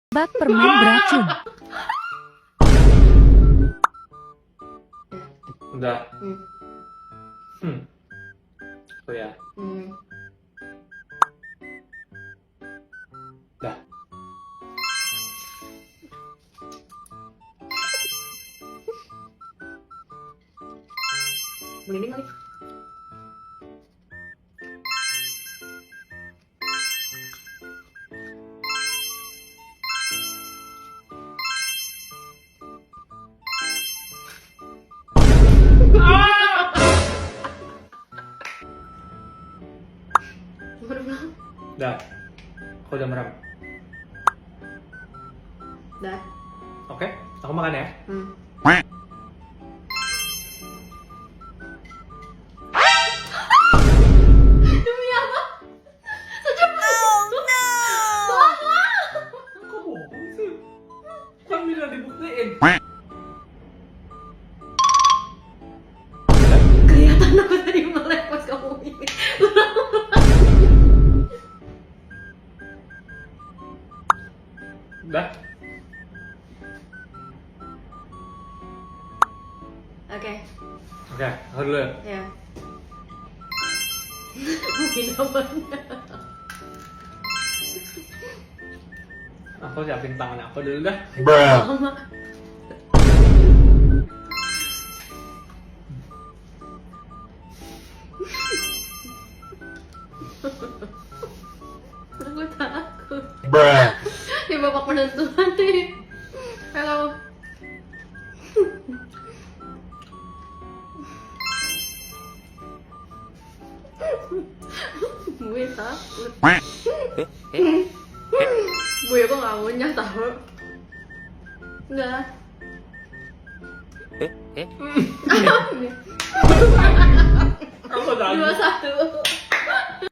Bak permen beracun. Udah. Oh ya. Udah. Merinding kali. Udah. Aku udah merem. Dah. Oke, aku makan ya. Demi apa? Kok bohong sih? Kan bilang dibuktiin. Kelihatan aku tadi melek pas kamu ini. Udah. Oke. Oke, aku dulu ya. Ya. Mungkin namanya. Aku siapin tangan aku dulu dah. Lama. Aku takut. Ini babak penentuan nih. Halo. Gue takut. Gue kok nggak ngunyah tahu. Enggak. Aku takut. 2-1.